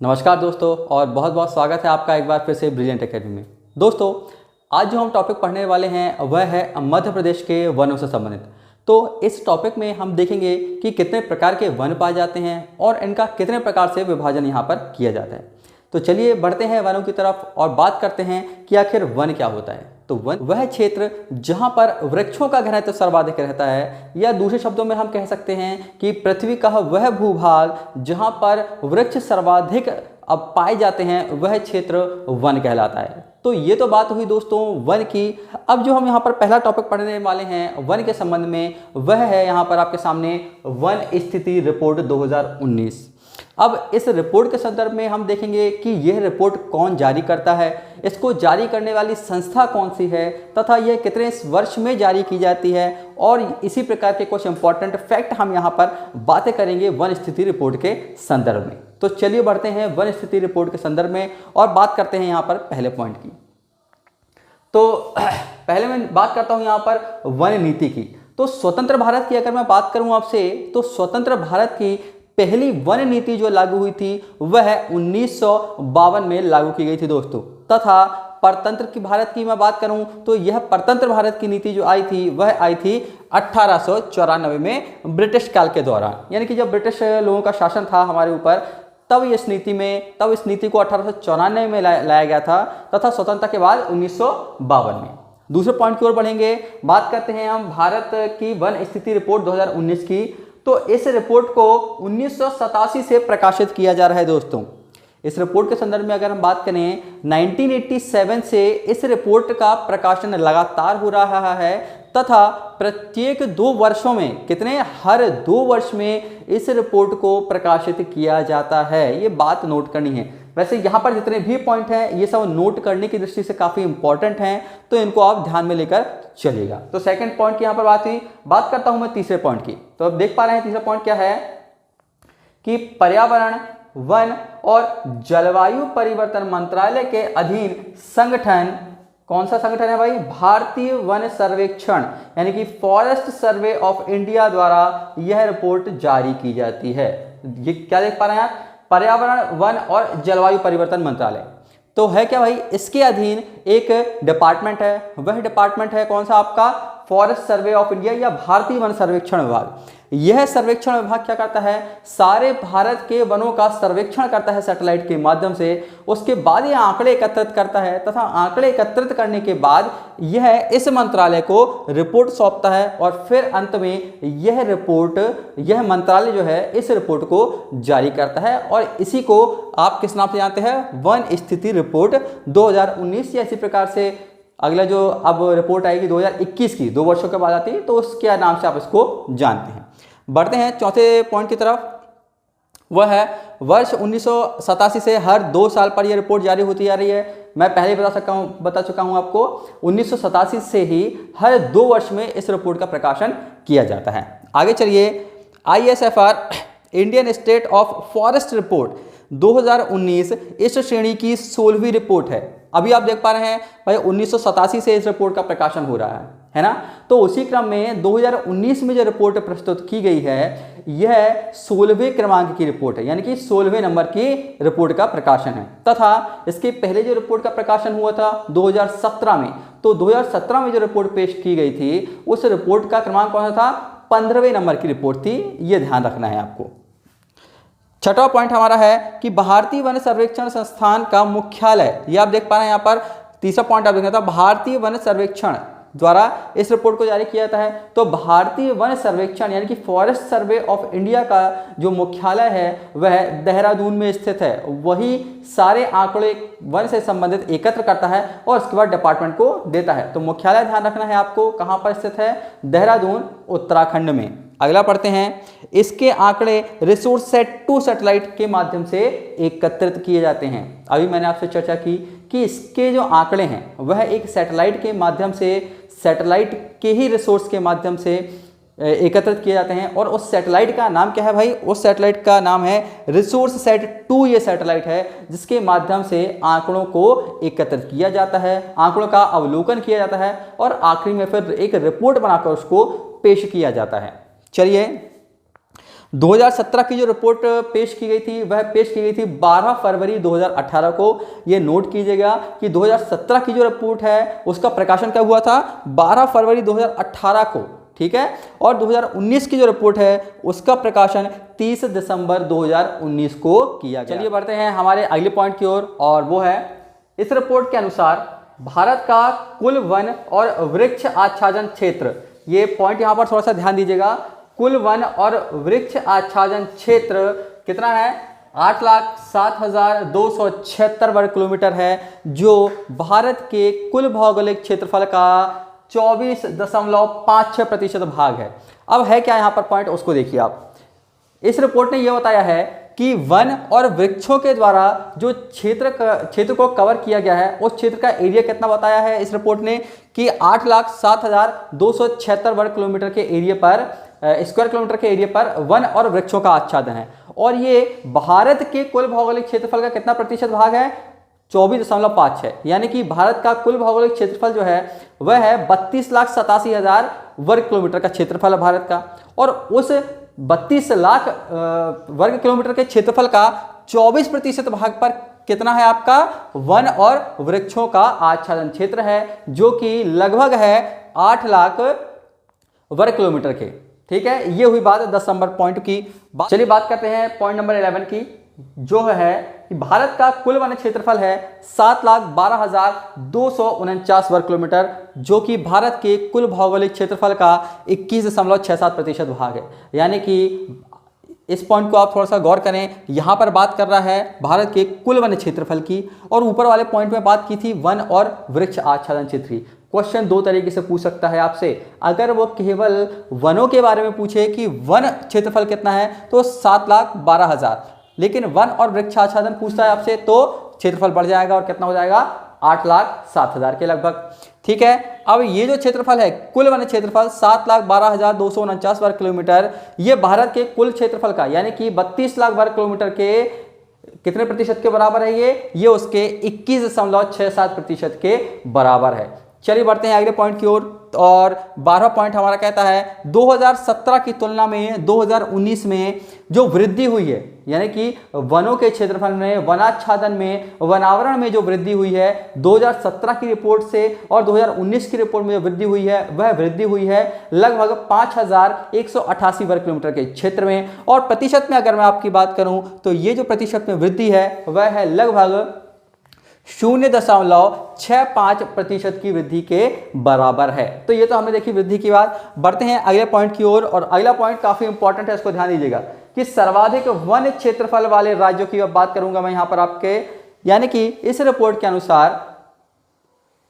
नमस्कार दोस्तों और बहुत बहुत स्वागत है आपका एक बार फिर से ब्रिलियंट एकेडमी में। दोस्तों आज जो हम टॉपिक पढ़ने वाले हैं वह है मध्य प्रदेश के वनों से संबंधित। तो इस टॉपिक में हम देखेंगे कि कितने प्रकार के वन पाए जाते हैं और इनका कितने प्रकार से विभाजन यहाँ पर किया जाता है। तो चलिए बढ़ते हैं वनों की तरफ और बात करते हैं कि आखिर वन क्या होता है। तो वन वह क्षेत्र जहाँ पर वृक्षों का घनत्व सर्वाधिक रहता है, या दूसरे शब्दों में हम कह सकते हैं कि पृथ्वी का वह भूभाग जहाँ पर वृक्ष सर्वाधिक अब पाए जाते हैं वह क्षेत्र वन कहलाता है। तो ये तो बात हुई दोस्तों वन की। अब जो हम यहाँ पर पहला टॉपिक पढ़ने वाले हैं वन के संबंध में वह है यहाँ पर आपके सामने वन स्थिति रिपोर्ट 2019। अब इस रिपोर्ट के संदर्भ में हम देखेंगे कि यह रिपोर्ट कौन जारी करता है, इसको जारी करने वाली संस्था कौन सी है तथा यह कितने वर्ष में जारी की जाती है, और इसी प्रकार के कुछ इंपॉर्टेंट फैक्ट हम यहाँ पर बातें करेंगे वन स्थिति रिपोर्ट के संदर्भ में। तो चलिए बढ़ते हैं वन स्थिति रिपोर्ट के संदर्भ में और बात करते हैं यहाँ पर पहले पॉइंट की। तो पहले मैं बात करता हूँ यहाँ पर वन नीति की। तो स्वतंत्र भारत की अगर मैं बात करूँ आपसे, तो स्वतंत्र भारत की पहली वन नीति जो लागू हुई थी वह 1952 में लागू की गई थी दोस्तों। तथा परतंत्र की भारत की मैं बात करूं तो यह परतंत्र भारत की नीति जो आई थी वह आई थी 1894 में ब्रिटिश काल के दौरान, यानी कि जब ब्रिटिश लोगों का शासन था हमारे ऊपर तब इस नीति को 1894 में लाया गया था तथा स्वतंत्रता के बाद 1952 में। दूसरे पॉइंट की ओर बढ़ेंगे, बात करते हैं हम भारत की वन स्थिति रिपोर्ट 2019 की। तो इस रिपोर्ट को 1987 से प्रकाशित किया जा रहा है दोस्तों। इस रिपोर्ट के संदर्भ में अगर हम बात करें 1987 से इस रिपोर्ट का प्रकाशन लगातार हो रहा है तथा प्रत्येक 2 वर्षों में हर 2 वर्ष में इस रिपोर्ट को प्रकाशित किया जाता है। ये बात नोट करनी है। वैसे यहाँ पर जितने भी पॉइंट हैं ये सब नोट करने की दृष्टि से काफ़ी इंपॉर्टेंट हैं, तो इनको आप ध्यान में लेकर चलिएगा। तो सेकंड पॉइंट की यहाँ पर बात हुई। बात करता हूँ मैं तीसरे पॉइंट की। तो अब देख पा रहे हैं तीसरा पॉइंट क्या है कि पर्यावरण, वन और जलवायु परिवर्तन मंत्रालय के अधीन संगठन, कौन सा संगठन है भाई? भारतीय वन सर्वेक्षण यानी कि फॉरेस्ट सर्वे ऑफ इंडिया द्वारा यह रिपोर्ट जारी की जाती है। ये क्या देख पा रहे हैं आप? पर्यावरण, वन और जलवायु परिवर्तन मंत्रालय। तो है क्या भाई? इसके अधीन एक डिपार्टमेंट है, वह डिपार्टमेंट है कौन सा आपका? फॉरेस्ट सर्वे ऑफ इंडिया या भारतीय वन सर्वेक्षण विभाग। यह सर्वेक्षण विभाग क्या करता है? सारे भारत के वनों का सर्वेक्षण करता है सैटेलाइट के माध्यम से। उसके बाद यह आंकड़े एकत्रित करता है तथा आंकड़े एकत्रित करने के बाद यह इस मंत्रालय को रिपोर्ट सौंपता है और फिर अंत में यह मंत्रालय जो है इस रिपोर्ट को जारी करता है। और इसी को आप किस नाम से जानते हैं? वन स्थिति रिपोर्ट 2019। या इसी प्रकार से अगला जो अब रिपोर्ट आएगी 2021 की, 2 वर्षों के बाद आती है, तो उसके नाम से आप इसको जानते हैं। बढ़ते हैं चौथे पॉइंट की तरफ। वह है वर्ष 1987 से हर 2 साल पर यह रिपोर्ट जारी होती जा रही है। मैं पहले बता चुका हूं आपको 1987 से ही हर 2 वर्ष में इस रिपोर्ट का प्रकाशन किया जाता है। आगे चलिए, ISFR Indian state of forest report 2019 इस श्रेणी की 16वीं रिपोर्ट है। अभी आप देख पा रहे हैं भाई 1987 से इस रिपोर्ट का प्रकाशन हो रहा है ना। तो उसी क्रम में 2019 में जो रिपोर्ट प्रस्तुत की गई है यह 16वें क्रमांक की रिपोर्ट है, यानी कि 16वें नंबर की रिपोर्ट का प्रकाशन है। तथा इसके पहले जो रिपोर्ट का प्रकाशन हुआ था 2017 में, तो 2017 में जो रिपोर्ट पेश की गई थी उस रिपोर्ट का क्रमांक कौन सा था? 15वें नंबर की रिपोर्ट थी। ये ध्यान रखना है आपको। छठा पॉइंट हमारा है कि भारतीय वन सर्वेक्षण संस्थान का मुख्यालय, ये आप देख पा रहे हैं यहाँ पर। तीसरा पॉइंट आप देखना था, भारतीय वन सर्वेक्षण द्वारा इस रिपोर्ट को जारी किया जाता है। तो भारतीय वन सर्वेक्षण यानी कि फॉरेस्ट सर्वे ऑफ इंडिया का जो मुख्यालय है वह देहरादून में स्थित है। वही सारे आंकड़े वन से संबंधित एकत्र करता है और उसके बाद डिपार्टमेंट को देता है। तो मुख्यालय ध्यान रखना है आपको, कहाँ पर स्थित है? देहरादून, उत्तराखंड में। अगला पढ़ते हैं, इसके आंकड़े रिसोर्स सेट 2 सैटेलाइट के माध्यम से एकत्रित किए जाते हैं। अभी मैंने आपसे चर्चा की कि इसके जो आंकड़े हैं वह एक सैटेलाइट के माध्यम से, सैटेलाइट के ही रिसोर्स के माध्यम से एकत्रित किए जाते हैं। और उस सैटेलाइट का नाम क्या है भाई? उस सैटेलाइट का नाम है रिसोर्स सेट 2। ये सैटेलाइट है जिसके माध्यम से आंकड़ों को एकत्रित किया जाता है, आंकड़ों का अवलोकन किया जाता है और आखिरी में फिर एक रिपोर्ट बनाकर उसको पेश किया जाता है। चलिए 2017 की जो रिपोर्ट पेश की गई थी वह पेश की गई थी 12 फरवरी 2018 को। ये नोट कीजिएगा कि 2017 की जो रिपोर्ट है उसका प्रकाशन कब हुआ था, 12 फरवरी 2018 को, ठीक है। और 2019 की जो रिपोर्ट है उसका प्रकाशन 30 दिसंबर 2019 को किया गया। चलिए बढ़ते हैं हमारे अगले पॉइंट की ओर, और वो है इस रिपोर्ट के अनुसार भारत का कुल वन और वृक्ष आच्छादन क्षेत्र, ये पॉइंट यहां पर थोड़ा सा ध्यान दीजिएगा, कुल वन और वृक्ष आच्छादन क्षेत्र कितना है, 8,07,276 वर्ग किलोमीटर है, जो भारत के कुल भौगोलिक क्षेत्रफल का 24.56% भाग है। अब है क्या यहाँ पर पॉइंट, उसको देखिए आप। इस रिपोर्ट ने यह बताया है कि वन और वृक्षों के द्वारा जो क्षेत्र को कवर किया गया है उस क्षेत्र का एरिया कितना बताया है इस रिपोर्ट ने, कि 8,07,276 वर्ग किलोमीटर के एरिया पर, स्क्वायर किलोमीटर के एरिया पर वन और वृक्षों का आच्छादन है। और ये भारत के कुल भौगोलिक क्षेत्रफल का कितना प्रतिशत भाग है, 24.5 है। यानी कि भारत का कुल भौगोलिक क्षेत्रफल जो है वह है 32,87,000 वर्ग किलोमीटर का क्षेत्रफल है भारत का। और उस 32 लाख वर्ग किलोमीटर के क्षेत्रफल का 24% भाग पर कितना है आपका, वन और वृक्षों का आच्छादन क्षेत्र है, जो कि लगभग है 8 लाख वर्ग किलोमीटर के, ठीक है। ये हुई बात 10 नंबर पॉइंट की। चलिए बात करते हैं पॉइंट नंबर 11 की, जो है कि भारत का कुल वन क्षेत्रफल है 7,12,249 वर्ग किलोमीटर, जो कि भारत के कुल भौगोलिक क्षेत्रफल का 21.67% भाग है। यानी कि इस पॉइंट को आप थोड़ा सा गौर करें, यहां पर बात कर रहा है भारत के कुल वन क्षेत्रफल की, और ऊपर वाले पॉइंट में बात की थी वन और वृक्ष आच्छादन क्षेत्र की। क्वेश्चन दो तरीके से पूछ सकता है आपसे, अगर वो केवल वनों के बारे में पूछे कि वन क्षेत्रफल कितना है तो 7,12,000, लेकिन वन और वृक्ष आच्छादन पूछता है आपसे तो क्षेत्रफल बढ़ जाएगा और कितना हो जाएगा, 8,07,000 के लगभग, ठीक है। अब ये जो क्षेत्रफल है कुल वन क्षेत्रफल 7,12,249 वर्ग किलोमीटर, ये भारत के कुल क्षेत्रफल का यानी कि 32 लाख वर्ग किलोमीटर के कितने प्रतिशत के बराबर है, ये उसके 21.67% के बराबर है। चलिए बढ़ते हैं अगले पॉइंट की ओर, और 12वां पॉइंट हमारा कहता है 2017 की तुलना में 2019 में जो वृद्धि हुई है, यानी कि वनों के क्षेत्रफल में, वनाच्छादन में, वनावरण में जो वृद्धि हुई है 2017 की रिपोर्ट से और 2019 की रिपोर्ट में जो वृद्धि हुई है वह वृद्धि हुई है लगभग 5,188 वर्ग किलोमीटर के क्षेत्र में। और प्रतिशत में अगर मैं आपकी बात करूं तो ये जो प्रतिशत में वृद्धि है वह है लगभग 0.65% की वृद्धि के बराबर है। तो ये तो हमने देखी वृद्धि की बात। बढ़ते हैं अगले पॉइंट की ओर, और अगला पॉइंट काफी इंपॉर्टेंट है, इसको ध्यान दीजिएगा कि सर्वाधिक वन क्षेत्रफल वाले राज्यों की अब बात करूंगा मैं यहां पर आपके, यानी कि इस रिपोर्ट के अनुसार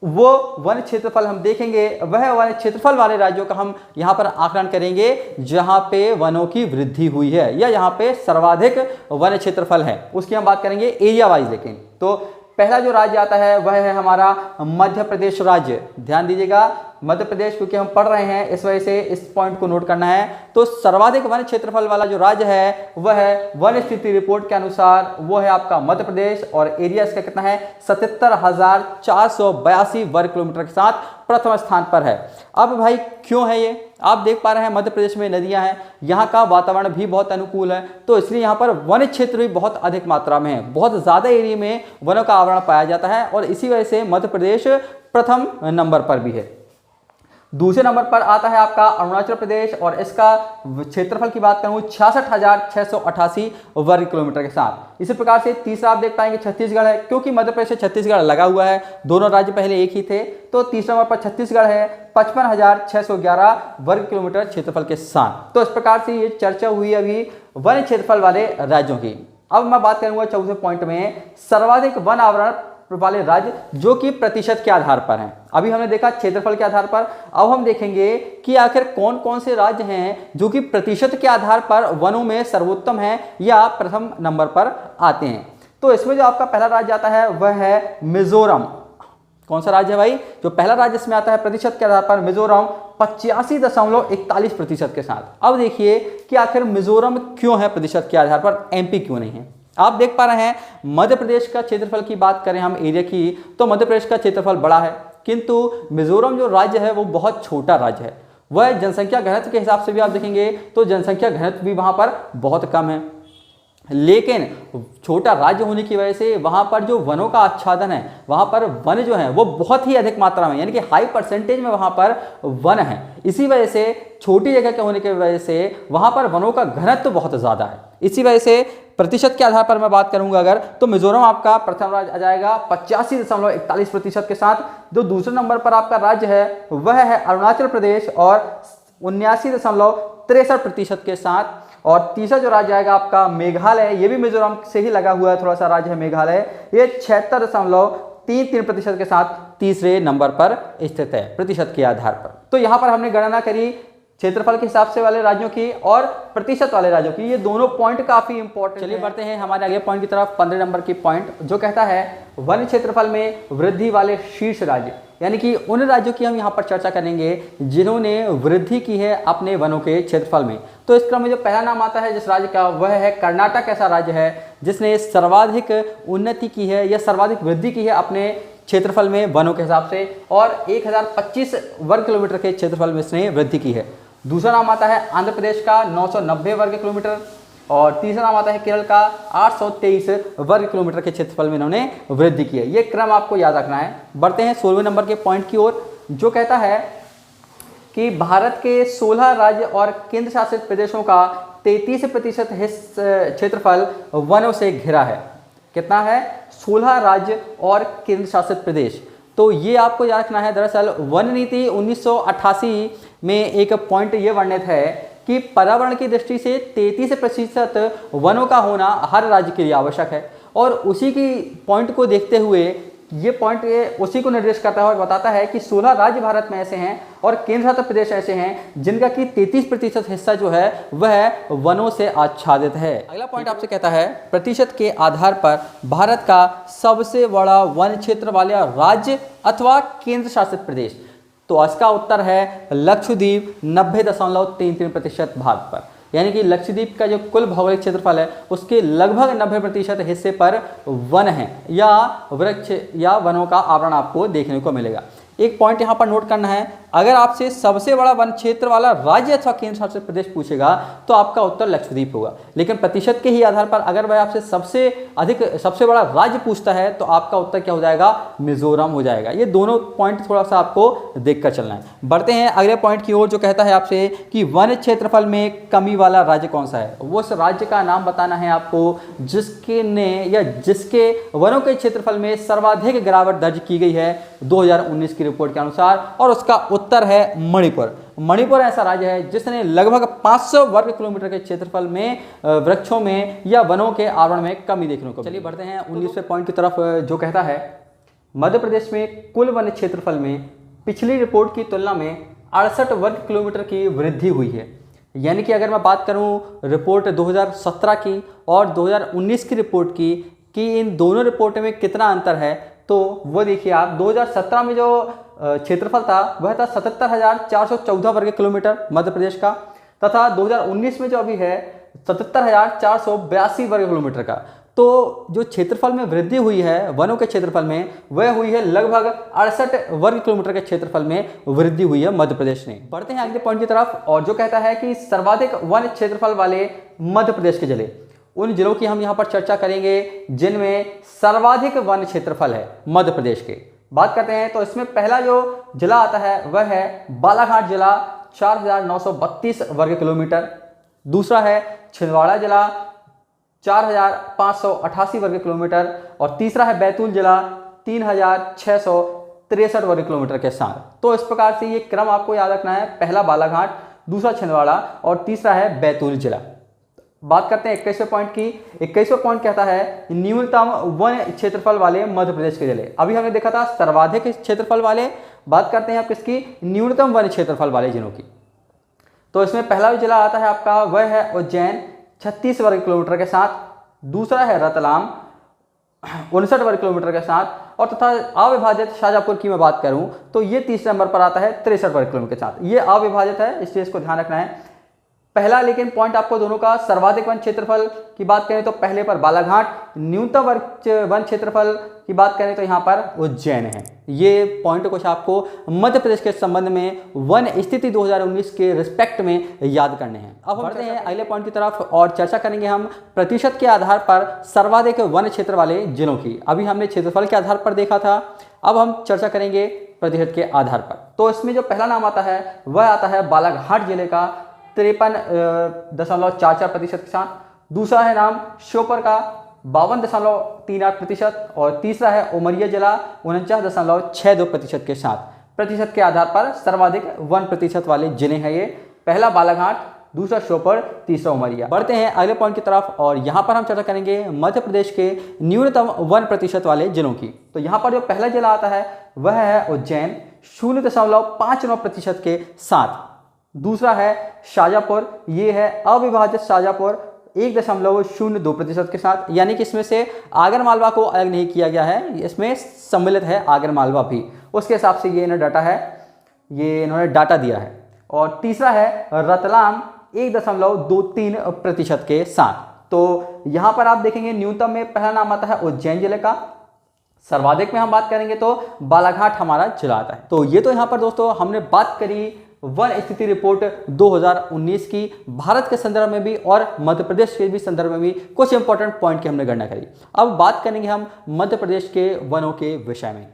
वो वन क्षेत्रफल हम देखेंगे, वह वन क्षेत्रफल वाले राज्यों का हम यहां पर आकलन करेंगे जहां पे वनों की वृद्धि हुई है या यहां पे सर्वाधिक वन क्षेत्रफल है, उसकी हम बात करेंगे एरिया वाइज। लेकिन तो पहला जो राज्य आता है वह है हमारा मध्य प्रदेश राज्य। ध्यान दीजिएगा, मध्य प्रदेश क्योंकि हम पढ़ रहे हैं इस वजह से इस पॉइंट को नोट करना है। तो सर्वाधिक वन क्षेत्रफल वाला जो राज्य है वह है वन स्थिति रिपोर्ट के अनुसार वो है आपका मध्य प्रदेश, और एरिया इसका कितना है 77,482 वर्ग किलोमीटर के साथ प्रथम स्थान पर है। अब भाई क्यों है ये, आप देख पा रहे हैं मध्य प्रदेश में नदियां हैं, यहाँ का वातावरण भी बहुत अनुकूल है, तो इसलिए यहाँ पर वन क्षेत्र भी बहुत अधिक मात्रा में है, बहुत ज़्यादा एरिया में वनों का आवरण पाया जाता है, और इसी वजह से मध्य प्रदेश प्रथम नंबर पर भी है। दूसरे नंबर पर आता है आपका अरुणाचल प्रदेश, और इसका क्षेत्रफल की बात करूं 66,688 वर्ग किलोमीटर के साथ। इसी प्रकार से तीसरा आप देख पाएंगे छत्तीसगढ़ है, क्योंकि मध्य प्रदेश से छत्तीसगढ़ लगा हुआ है, दोनों राज्य पहले एक ही थे, तो तीसरे नंबर पर छत्तीसगढ़ है 55,611 वर्ग किलोमीटर क्षेत्रफल के साथ। तो इस प्रकार से ये चर्चा हुई अभी वन क्षेत्रफल वाले राज्यों की। अब मैं बात करूंगा चौथे पॉइंट में सर्वाधिक वन आवरण वाले राज्य जो कि प्रतिशत के आधार पर हैं। अभी हमने देखा क्षेत्रफल के आधार पर, अब हम देखेंगे कि आखिर कौन कौन से राज्य हैं जो कि प्रतिशत के आधार पर वनों में सर्वोत्तम हैं या प्रथम नंबर पर आते हैं। तो इसमें जो आपका पहला राज्य आता है वह है मिजोरम। कौन सा राज्य है भाई, जो पहला राज्य इसमें आता है प्रतिशत के आधार पर मिजोरम 85.41% के साथ। अब देखिए कि आखिर मिजोरम क्यों है प्रतिशत के आधार पर, एमपी क्यों नहीं है। आप देख पा रहे हैं मध्य प्रदेश का क्षेत्रफल की बात करें हम एरिया की, तो मध्य प्रदेश का क्षेत्रफल बड़ा है, किंतु मिजोरम जो राज्य है वो बहुत छोटा राज्य है। वह जनसंख्या घनत्व के हिसाब से भी आप देखेंगे तो जनसंख्या घनत्व भी वहाँ पर बहुत कम है, लेकिन छोटा राज्य होने की वजह से वहाँ पर जो वनों का आच्छादन है, वहाँ पर वन जो है वो बहुत ही अधिक मात्रा में, यानी कि हाई परसेंटेज में वहाँ पर वन है। इसी वजह से छोटी जगह के होने की वजह से वहाँ पर वनों का घनत्व बहुत ज़्यादा है। इसी वजह से प्रतिशत के आधार पर मैं बात करूंगा अगर, तो मिजोरम आपका प्रथम राज्य आ जाएगा 85.41% के साथ। जो दूसरे नंबर पर आपका राज्य है वह है अरुणाचल प्रदेश और 79.63% के साथ। और तीसरा जो राज्य आएगा आपका मेघालय, ये भी मिजोरम से ही लगा हुआ है, थोड़ा सा राज्य है मेघालय, ये 76.33% के साथ तीसरे नंबर पर स्थित है प्रतिशत के आधार पर। तो यहाँ पर हमने गणना करी क्षेत्रफल के हिसाब से वाले राज्यों की और प्रतिशत वाले राज्यों की, ये दोनों पॉइंट काफी इंपॉर्टेंट। चलिए बढ़ते हैं हमारे अगले पॉइंट की तरफ, 15 नंबर की पॉइंट जो कहता है वन क्षेत्रफल में वृद्धि वाले शीर्ष राज्य, यानी कि उन राज्यों की हम यहाँ पर चर्चा करेंगे जिन्होंने वृद्धि की है अपने वनों के क्षेत्रफल में। तो इस क्रम में जो पहला नाम आता है जिस राज्य का, वह है कर्नाटक। ऐसा राज्य है जिसने सर्वाधिक उन्नति की है या सर्वाधिक वृद्धि की है अपने क्षेत्रफल में वनों के हिसाब से, और 1025 वर्ग किलोमीटर के क्षेत्रफल में इसने वृद्धि की है। दूसरा नाम आता है आंध्र प्रदेश का 990 वर्ग किलोमीटर, और तीसरा नाम आता है केरल का 823 वर्ग किलोमीटर के क्षेत्रफल में इन्होंने वृद्धि की है। ये क्रम आपको याद रखना है। बढ़ते हैं 16वें नंबर के पॉइंट की ओर, जो कहता है कि भारत के 16 राज्य और केंद्र शासित प्रदेशों का 33% क्षेत्रफल वनों से घिरा है। कितना है? 16 राज्य और केंद्र शासित प्रदेश। तो ये आपको याद रखना है। दरअसल वन नीति 1988 में एक पॉइंट ये वर्णित है कि पर्यावरण की दृष्टि से 33% वनों का होना हर राज्य के लिए आवश्यक है, और उसी की पॉइंट को देखते हुए ये पॉइंट उसी को निर्देश करता है और बताता है कि 16 राज्य भारत में ऐसे हैं और केंद्र शासित प्रदेश ऐसे हैं जिनका कि 33% हिस्सा जो है वह वनों से आच्छादित है। अगला पॉइंट आपसे कहता है प्रतिशत के आधार पर भारत का सबसे बड़ा वन क्षेत्र वाला राज्य अथवा केंद्र शासित प्रदेश। तो इसका उत्तर है लक्षद्वीप 90.33% भाग पर, यानी कि लक्षद्वीप का जो कुल भौगोलिक क्षेत्रफल है उसके लगभग 90% हिस्से पर वन है या वृक्ष या वनों का आवरण आपको देखने को मिलेगा। एक पॉइंट यहाँ पर नोट करना है, अगर आपसे सबसे बड़ा वन क्षेत्र वाला राज्य अथवा केंद्र शासित प्रदेश पूछेगा तो आपका उत्तर लक्षद्वीप होगा, लेकिन प्रतिशत के ही आधार पर अगर वह आपसे सबसे बड़ा राज्य पूछता है तो आपका उत्तर क्या हो जाएगा? मिजोरम हो जाएगा। ये दोनों पॉइंट थोड़ा सा आपको देखकर चलना है। बढ़ते हैं अगले पॉइंट की ओर, जो कहता है आपसे कि वन क्षेत्रफल में कमी वाला राज्य कौन सा है। वो उस राज्य का नाम बताना है आपको जिसके वनों के क्षेत्रफल में सर्वाधिक गिरावट दर्ज की गई है 2019 की रिपोर्ट के अनुसार, और उसका उत्तर है मणिपुर। मणिपुर ऐसा राज्य है जिसने लगभग 500 वर्ग किलोमीटर के क्षेत्रफल में वृक्षों में या वनों के आवरण में कमी देखने को। चलिए बढ़ते हैं 19वें पॉइंट की तरफ, जो कहता है मध्य प्रदेश में कुल वन क्षेत्रफल में पिछली रिपोर्ट की तुलना में 68 वर्ग किलोमीटर की वृद्धि हुई है। यानी कि अगर मैं बात करूं रिपोर्ट 2017 की और 2019 की रिपोर्ट की कि इन दोनों रिपोर्टों में कितना अंतर है, तो वो देखिए आप 2017 में जो क्षेत्रफल था वह था 77,414 वर्ग किलोमीटर मध्य प्रदेश का, तथा 2019 में जो अभी है 77,482 वर्ग किलोमीटर का। तो जो क्षेत्रफल में वृद्धि हुई है वनों के क्षेत्रफल में, वह हुई है लगभग 68 वर्ग किलोमीटर के क्षेत्रफल में वृद्धि हुई है मध्य प्रदेश ने। बढ़ते हैं अगले पॉइंट की तरफ, और जो कहता है कि सर्वाधिक वन क्षेत्रफल वाले मध्य प्रदेश के जिले। उन जिलों की हम यहाँ पर चर्चा करेंगे जिनमें सर्वाधिक वन क्षेत्रफल है मध्य प्रदेश के। बात करते हैं तो इसमें पहला जो जिला आता है वह है बालाघाट जिला 4,932 वर्ग किलोमीटर। दूसरा है छिंदवाड़ा जिला 4,588 वर्ग किलोमीटर, और तीसरा है बैतूल जिला 3,663 वर्ग किलोमीटर के साथ। तो इस प्रकार से ये क्रम आपको याद रखना है, पहला बालाघाट, दूसरा छिंदवाड़ा और तीसरा है बैतूल जिला। बात करते हैं 21वें पॉइंट की। 21वां पॉइंट कहता है न्यूनतम वन क्षेत्रफल वाले मध्य प्रदेश के जिले। अभी हमने देखा था सर्वाधिक क्षेत्रफल वाले, बात करते हैं आप किसकी? न्यूनतम वन क्षेत्रफल वाले जिलों की। तो इसमें पहला जो जिला आता है आपका वह है उज्जैन 36 वर्ग किलोमीटर के साथ। दूसरा है रतलाम 59 वर्ग किलोमीटर के साथ, और तथा अविभाजित शाजापुर की मैं बात करूं तो ये तीसरे नंबर पर आता है 63 वर्ग किलोमीटर के साथ। ये अविभाजित है, इस चीज को ध्यान रखना है। पहला लेकिन पॉइंट आपको दोनों का, सर्वाधिक वन क्षेत्रफल की बात करें तो पहले पर बालाघाट, न्यूनतम वन क्षेत्रफल की बात करें तो यहाँ पर उज्जैन है। ये पॉइंट कुछ आपको मध्य प्रदेश के संबंध में वन स्थिति 2019 के रिस्पेक्ट में याद करने हैं। अब बढ़ते हैं अगले पॉइंट की तरफ और चर्चा करेंगे हम प्रतिशत के आधार पर सर्वाधिक वन क्षेत्र वाले जिलों की। अभी हमने क्षेत्रफल के आधार पर देखा था, अब हम चर्चा करेंगे प्रतिशत के आधार पर। तो इसमें जो पहला नाम आता है वह आता है बालाघाट जिले का 53.44% के साथ। दूसरा है नाम श्योपुर का 52.38% और तीसरा है उमरिया जिला 49.62% के साथ। प्रतिशत के आधार पर सर्वाधिक 1% वाले जिले हैं ये। पहला बालाघाट, दूसरा श्योपुर, तीसरा उमरिया। बढ़ते हैं अगले पॉइंट की तरफ और यहाँ पर हम चर्चा करेंगे मध्य प्रदेश के न्यूनतम 1% वाले जिलों की। तो यहाँ पर जो पहला जिला आता है वह है उज्जैन 0.59% के साथ। दूसरा है शाजापुर, ये है अविभाजित शाजापुर 1.02% के साथ, यानी कि इसमें से आगर मालवा को अलग नहीं किया गया है, इसमें सम्मिलित है आगर मालवा भी, उसके हिसाब से ये इन्होंने डाटा दिया है। और तीसरा है रतलाम 1.23% के साथ। तो यहाँ पर आप देखेंगे न्यूनतम में पहला नाम आता है उज्जैन जिले का, सर्वाधिक में हम बात करेंगे तो बालाघाट हमारा जिला आता है। तो ये तो यहाँ पर दोस्तों हमने बात करी वन स्थिति रिपोर्ट 2019 की, भारत के संदर्भ में भी और मध्य प्रदेश के भी संदर्भ में भी कुछ इंपॉर्टेंट पॉइंट की हमने गणना करी। अब बात करेंगे हम मध्य प्रदेश के वनों के विषय में।